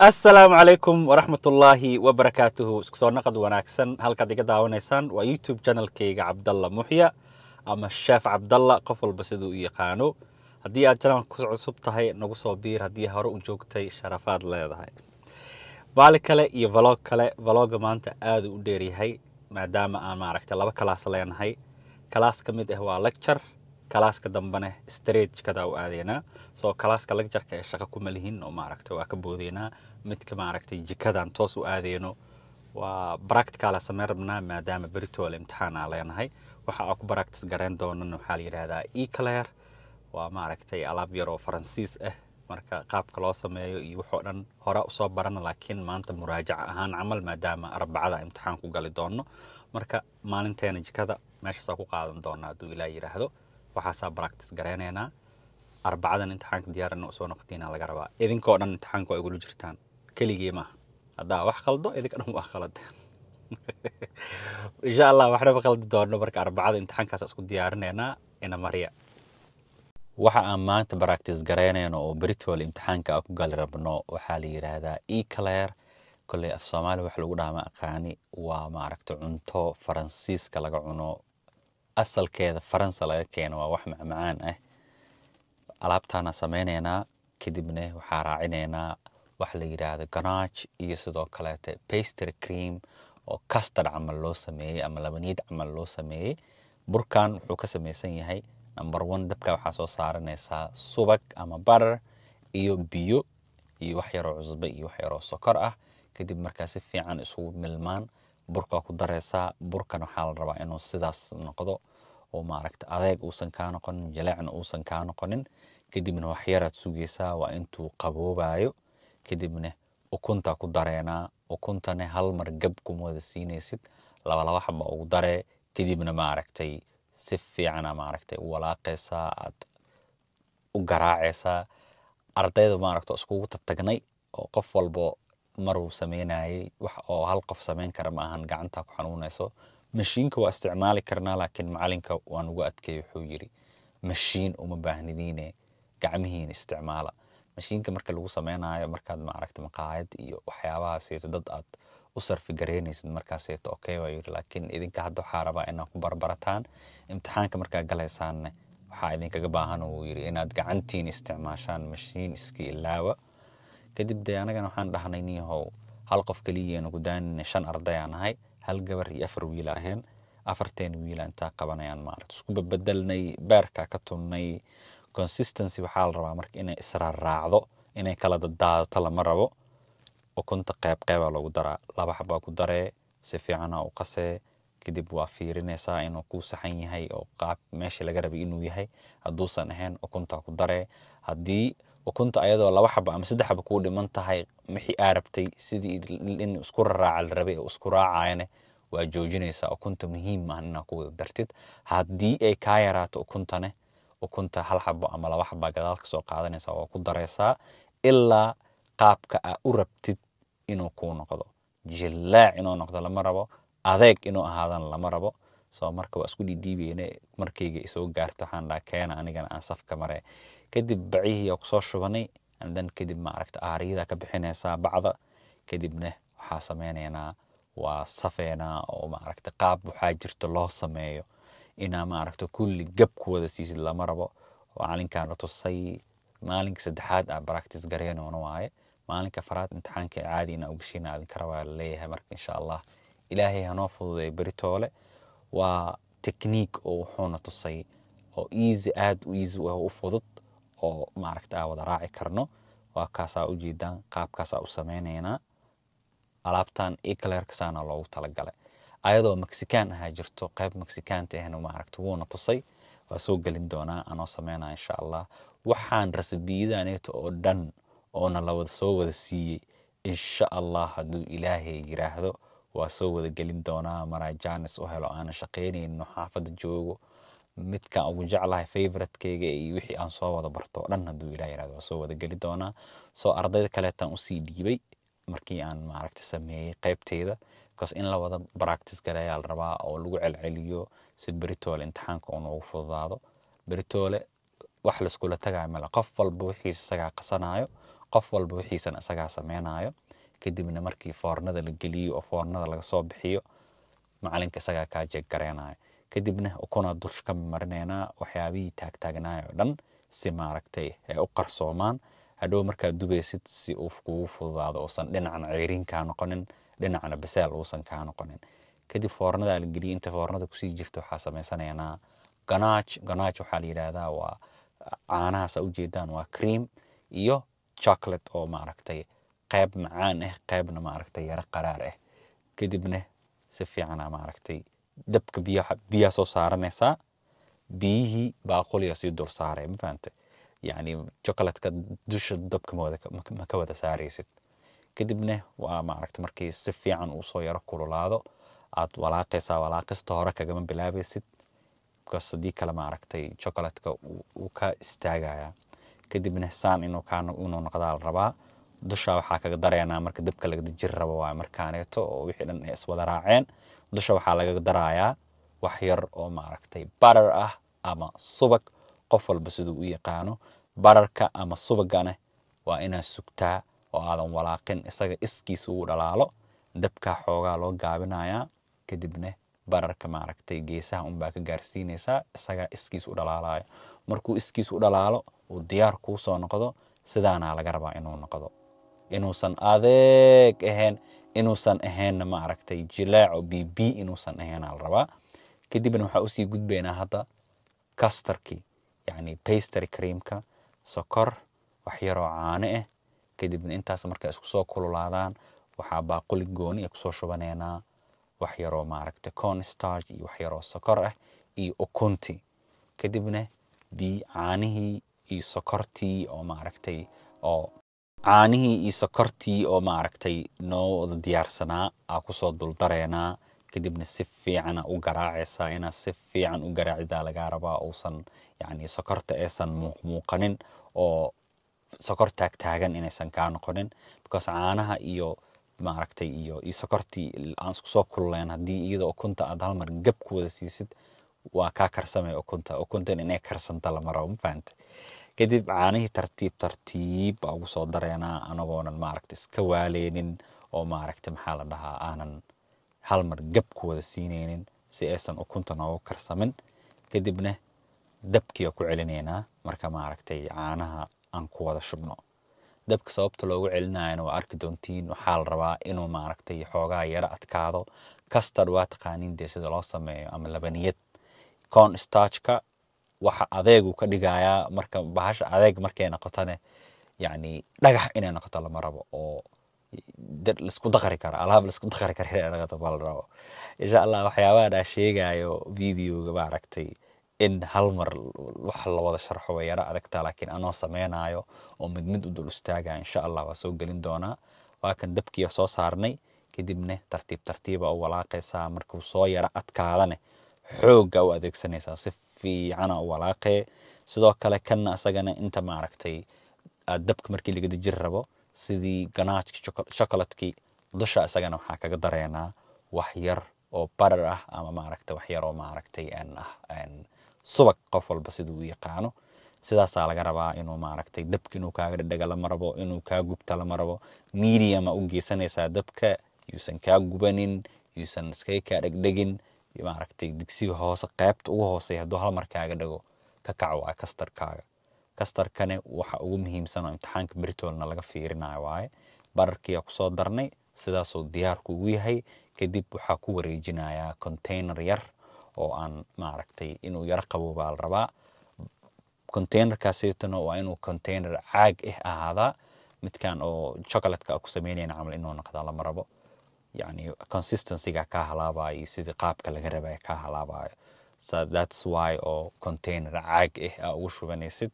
السلام عليكم ورحمة الله وبركاته. اسكسونا قد وناكسن هل قد يقدع ونيسان ويوتيوب channel كيغا عبد الله محيا أما الشيف عبد الله قفل بسدو يقانو هدي أجلان كسع سبتهاي نقصو بير هدي هارو جوجتي شرفات ليدهاي بالكالي iyo vlog kale vlog maanta aad u dheeriyahay maadaama aan maaragtay laba kalaas leenahay kalaas ka mid ah waa lecture kalaaska dambana stage kada u aadeena soo kalaaska lecture ka shaqo kuma lihin oo maaragtay waa ka boodeenaa midka maaragtay jikadan toos u aadeeno waa practical sameerna maadaama beritool imtixaan aan leenahay waxa aan ku practice garan doonana waxa la yiraahdaa e-clear waa maaragtay alaab yar oo Faransiis ah marka qaabka loo sameeyo iyo wuxuu dhan hore u soo baran laakiin maanta muraajaca ahaan amal maadaama arbacada imtixaan ku gali doono marka maalinteena jikada meesha ku qaadan doona haduu Ilaahay yiraahdo waxa saa practice gareenayna arbacadan imtixaanka diyaarna u soo noqotina laga rabaa idinkoo dhan imtixaanka ay ugu jirtaan kaligii ma hada wax qaldo idinka dhan wax qalad insha Allah waxna qaldi doono marka arbacada imtixaankaas isku diyaarinayna ina mariya waxa aan maanta practice gareynayno oo beritool imtixaanka ku gali rabno waxa la yiraahdaa e-clear kulli af Soomaali wax lagu dhaama aqaani waa maaragtay cunto Faransiiska laga cuno asalkeeda Faransa laga keeno waa wax macaan ah alaabtaana sameeynayna kadibna waxa raacineena wax la yiraahdo ganache iyo sidoo kale pastry cream oo custard amal loo sameeyay ama labaniyad amal loo sameeyay burkan wuxuu ka sameeysan yahay number 1 dabka waxa soo saaranaysa subag ama butter iyo biyo iyo wax yar oo cusbo iyo wax yar oo sokor ah kadib markaa si fiican isugu milmaan burka ku dareysa burkan waxa la rabaa inuu sidaas noqdo oo maaragtay adeeg uusan ka noqon jaleecna uusan ka noqonin kadibna wax yar aad sugaysaa waa intuu qaboobayo kadibna ukunta ku dareena ukuntana hal mar gab ku wada siinaysid laba xabba ugu daree kadibna maaragtay si fiican maaragtay walaaqaysa aad u garaacaysa ardayda maaragtay isku tagnay oo qof walbo maruu sameynayay wax oo hal qof sameyn kara ma ahan gacanta ku xanuunayso mashiinka waa isticmaali karnaa laakiin macalinka waan ugu adkeey wuxuu yiri mashiin uma baahnidiine gacmihiin isticmaala mashiinka marka lagu sameynayo markaad maaragtay maqaayad iyo waxyaabahaas iyo dad aad u sarfi gareynaysid markaas ee okay way laakiin idinka hadda waxa rabaa inaad ku barbarataan imtixaanka marka galeysaan waxa idinkaga baahan uu yiri inaad gacantiin isticmaashaan mashiin iska ilaawa kadib anagana waxaan dhahnay niyahow hal qof kaliya inuu gudaanina 5 arday aan ahay hal gabar iyo 4 wiil aheen 4 wiil inta qabanayaan maaragtay isku bedelnay beerka ka tunnay consistency waxa la rabaa marka inay isra raacdo inay kala dadaado lama rabo ukunta qayb lagu daraa laba xabba ku daree si fiican u qasee kadib waa fiirinaysaa inuu ku saxan yahay oo qaab meesha laga rabay inuu yahay haduusan ahayn ukunta ku daree hadii ukunta ayadoo laba xabba ama saddex xabba ku dhiman tahay wixii aarabtay sidii in isku raacal rabay oo isku raacayna waa joojinaysaa ukunta muhiim ah in ku dartid hadii ay ka yaraato ukunta hal xabbo ama laba xabba gadaal ka soo qaadanaysa oo ku dareysaa ilaa qaabka u rabtid inuu ku noqdo jilaac inuu noqdo lama rabo adeeg inuu ahaadan lama rabo soo marka waa isku dhiibiyeene markayga isoo gaarto waxaan keena anigana aan safka mare kadib bacihii oo soo shubanay andan kadib maaragtay aariyada ka bixinaysa bacda kadibna waxa sameeynayna waa safeena oo maaragtay qaab waxa jirto loo sameeyo ina maaragtay kulli gab ku wada siisid lama rabo maalinkan tusay maalinka saddexaad practice gareeno waaye maalinka faraad imtixaanka caadina ugu shiinaadin kara waa leeyahay marka insha Allah Ilaahay hanoo fududeey beritoole waa technique oo wuxuuna tusay oo easy u fudud oo maaragtay wada raaci karno waa kaasa u jeedaan qaabkaas u sameeynayna alaabtan e-clear kaasana loogu talagalay ayadoo Mexican ah jirto qayb Mexican ahna maaragtay wuuna tusay waa soo galin doona anoo sameeyna insha Allah waxaan rasibiidaaneeto oo dhan oo la wada soo wada siiyay insha Allah haduu Ilaahay yiraahdo waa soo wada galin doona marajaanis oo helo aan shaqeynayno xaafada joogo midka ugu jeclahay favorite-kayga iyo wixii aan soo wada barto dhan haduu Ilaahay yiraahdo waa soo wada gali doona soo ardayda kale tan u sii dhiibay markii aan maaragtay sameeyay qaybteeda because in la wada practice gareeyo la rabaa oo lagu celceliyo si beritoole imtixaanka uu fududaado beritoole wax la isku la tagay mala qof walba wixii isaga qasanayo qof walba wixiisan isagaa sameynayo kadibna markii foornada la geliyo oo foornada laga soo bixiyo macalinka isagaa kaa jeeg gareenayo kadibna ukuna dusha ka marineynaa waxyaabihii taagtaagnaayo oo dhan si maaragtay ay u qarsoomaan hadhow markaad dubaysid si uu kugu fududaado uusan dhinacna ceyriin kaa noqonin dhinacna baseel uusan kaa noqonin kadib foornada la geliyo inta foornada kusii jirto waxaa sameysanaynaa ganache waxaa la yidhaahdaa waa caanahaas aa ujeedaan waa cream iyo chocolate oo maaragtay qayb macaan ah qaybna maaragtay yara qaraar ah kadibna si fiicana maaragtay dabka biyaha soo saaranaysaa biyihii baaquliga sii dul saaray ma fahantay yani chocolatka dusha dabka ma ka wada saaraysid kadibna waa maaragtay markii si fiican uu soo yaro kululaado aad walaaqaysaa walaaqista hore kagama bilaabaysid because haddii kale maaragtay chocolatka uu ka istaagaya kadibna saan inuu noqdaa la rabaa dusha waxaa kaga daraynaa marka dabka laga jiri rabo waa markaaneeto oo wixii dhan ay iswada raaceen dusha waxaa laga darayaa wax yar oo maaragtay butter ah ama subag qof walba siduu u yaqaano bararka ama subagana waa inaad sugtaa oo aadan walaaqin isaga iskiisa uu dhalaalo dabka xoogaa loo gaabinayaa kadibna bararka maaragtay geesaha unbaa ka gaarsiinaysaa isaga iskiis u dhalaalayo markuu iskiis u dhalaalo uu diyaar kuu soo noqdo sidaana laga rabaa inuu noqdo inuusan adeeg ahayn inuusan ahaynna maaragtay jilaac oo bibi inuusan ahayn la rabaa kadibna waxaa usii gudbaynaa hadda custardkii yani pastry creamka sokor wax yaroo caano ah kadibna intaas markay isku soo kululaadaan waxaa baaquli gooni kusoo shubanaynaa wax yaroo maaragtay corn starch iyo wax yaroo sokor ah iyo ukunti kadibna caanihii iyo sokortii oo maaragtay noo wada diyaarsanaa aa kusoo duldareynaa kadibna si fiican u garaacaysaa inaad si fiican u garaacidaa lagaa rabaa uusan yani sokorta aysan muuqanin oo sokor taagtaagan inaysan kaa noqonin because caanaha iyo maaragtay iyo sokortii aan isku soo kululeen haddii iyada ukunta aad hal mar gab ku wada siisid waa kaa karsamay ukuntan inay karsanta lama rabo ma fahantay kadib caanihii tartiib baa ugu soo dareynaa anagoonan maaragtay iska waaleynin oo maaragtay maxaa la dhahaa aanan hal mar gab ku wada siinaynin si aysan ukunta noogu karsamin kadibna dabkii ku celinaynaa marka maaragtay caanaha aan ku wada shubno dabka sababta loogu celinayana waa arki doontiin waxaa la rabaa inuu maaragtay xoogaa yara adkaado custard waa taqaaniin dee sida loo sameeyo ama labaniyad corn starchka waxa adeegu ka dhigayaa marka bahasha adeeg markay noqotane yani dhagax inay noqoto lama rabo oo laisku daqari kara alaab laisku daqari kara inay noqoto baa la rabo insha allah waxyaabaha dhaa sheegayo videoga maaragtay in hal mar wax la wada sharxo way yara adagtaa laakiin anoo sameynayo oo mid u dul istaagaya insha allah waa soo gelin doonaa waa kan dabkiya soo saarnay kadibna tartiiba u walaaqaysaa markuu soo yara adkaadane xoogga u adeegsanaysaa si fiicana u walaaqee sidoo kale kanna asagana inta maaragtay aad dabka markii laga dejin rabo sidii ganaachki chocolatekii dusha isagana waxaa kaga dareynaa wax yar oo butter ah ama maaragtay wax yar oo maaragtay subag qof walba siduu u yaqaano sidaasaa laga rabaa inuu maaragtay dabka inuu kaaga dhadhaga lama rabo inuu kaa gubta lama rabo medium u geysanaysaa dabka yuusan kaa gubanin yuusan iskaga kaa dhegdhegin maaragtay digsiga hoose qaybta ugu hooseeya hadduu hal mar kaaga dhago ka kac waa kastarkane waxa ugu muhiimsan oo imtixaanka beritoolna laga fiirinayo waaye bararkiyaa kusoo darnay sidaasuu diyaarku ugu yahay kadib waxaa ku wareejinayaa container yar oo aan maaragtay inuu yara qaboobaa la rabaa containerkaasitana waa inuu container caag ahaadaa midkan oo chocolatka ku sameynayna camal inuu noqdaa lama rabo yani consistencyga kaa halaabayo sidii qaabka laga rabaya kaa halaabayo so that's why oo container caag ugu shubanaysid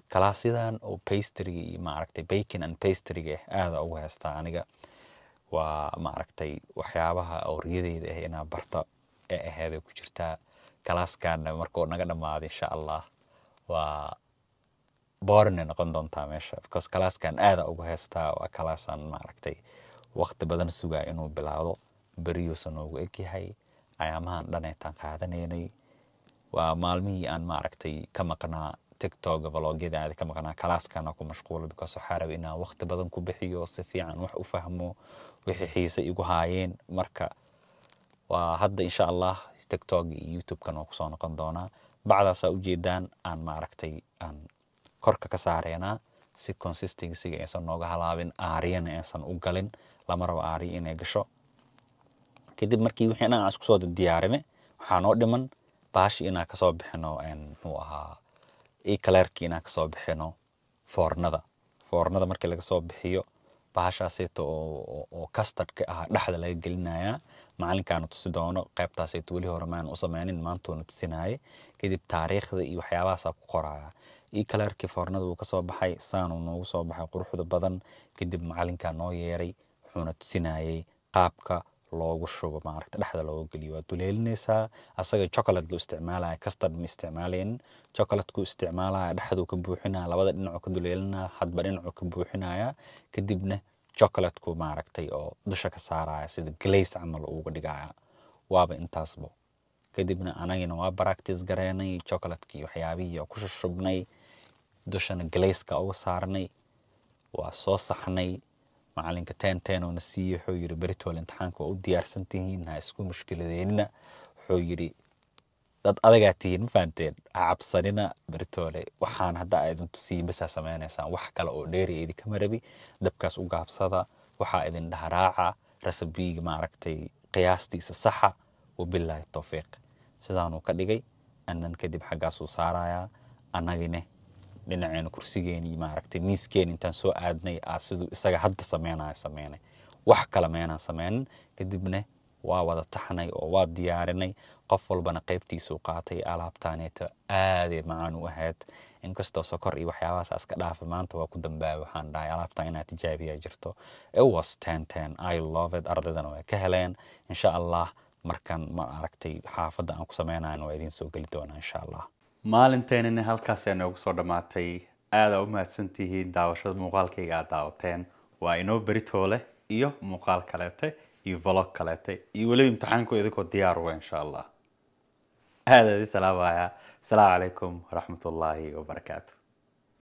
kalaasidan oo pastryga iyo maaragtay bacon and pastryga aada ugu haystaa aniga waa maaragtay waxyaabaha oo riyadeyda inaa barta ee aheeday ku jirtaa kalaaskan markuu naga dhamaado insha allah waa boorne noqon doontaa meesha because kalaaskan aada ugu haystaa waa kalaasan maaragtay waqti badan sugaa inuu bilaado beriyuusan ugu egyahay ayaamahan dhanaytaan qaadanaynay waa maalmihii aan maaragtay ka maqnaa tiktok vlogyada aad ka maqnaa kalaaskana ku mashquulo because waxaa rabay inaan waqti badan ku bixiyo si fiican wax u fahmo wixii xiise igu haayeen marka waa hadda insha Allah tiktok iyo youtube kan oo ku soo noqon doona bacdaas u jeedaan aan maaragtay aan korka ka saareenaa si consistency aysan nooga halaabin aariyana aysan u galin lama rabo aariyo inay gasho kadib markii wixii aan isku soo diyaarinay waxaa noo dhiman baashi inaan ka soo bixino muxuu ahaa eclairkii inaan ka soo bixino foornada markii laga soo bixiyo baashaasayto oo custardka ah dhexda laga gelinayaa macalinkaana tusi doono qaybtaasayto weli hore maan u sameynin maantoona tusinayay kadib taariikhda iyo waxyaabahaasa ku qoraya eclairkii foornada wuu ka soo baxay saanuu noogu soo baxay quruxda badan kadib macalinkaa noo yeeray wuxuuna tusinayay qaabka loogu shubo maaragta dhexda loogu geliyo waa duleelinaysaa asaga chocolate loo isticmaalaya custard ma isticmaalaynin chocolate ku isticmaalaya dhexduu ka buuxinaya labada dhinacoo ka duleelinaya hadba dhinacoo ka buuxinaya kadibna chocolate ku maaragtay oo dusha ka saaraya sida glaze camal uga dhigaya waaba intaasbo kadibna anagina waa practice gareynay chocolate-kii waxyaabihii oo ku shushubnay dushana glaze-ka uga saarnay waa soo saxnay macalinka 10 oo na siiyay wuxuu yiri Britol imtixaanka waa u diyaarsan tihiin ha isku mushkiladeena wuxuu yiri dad adaga tihiin ma fahanteen cabsanina Britole waxaan hadda aydan tusii bas sameeynaysan wax kale oo dheeri idin kama rabi dabkaas u gaabsada waxa idin dhahraaca recipe ma aragtay qiyaastiisa saxa wabillahi tawfiiq sidaan uu ka dhigay annan kadib xagaas uu saaraya anagina dhinaceen kursigeeni ma aragtay miiskeen intaan soo aadnay sidoo isaga hadda sameynay wax kala meena sameynin kadibna waa wada taxnay oo waa diyaarinay qof walbana qaybtiisa u qaatay alaabtaaneeta aad macaan u ahayd inkastoo sokor iyo waxyaabahaas iska dhaafay maanta waa ku dambaabay waxaan dhahay alaabta inaad tijaabiya jirto it was 10 I love it ardaydana way ka heleen insha Allah markan ma aragtay xaafadda aan ku sameynayno waa idin soo gali doonaa insha Allah maalinteena halkaas ay noogu soo dhamaatay aad u mahadsantihiin daawashada muuqaalkayga aad daawateen waa inoo Britole iyo muuqaal kaleete iyo vlog kaleete iyo wali imtixaanku idinko diyaar u insha Allah هذا السلام عليكم ورحمة الله وبركاته.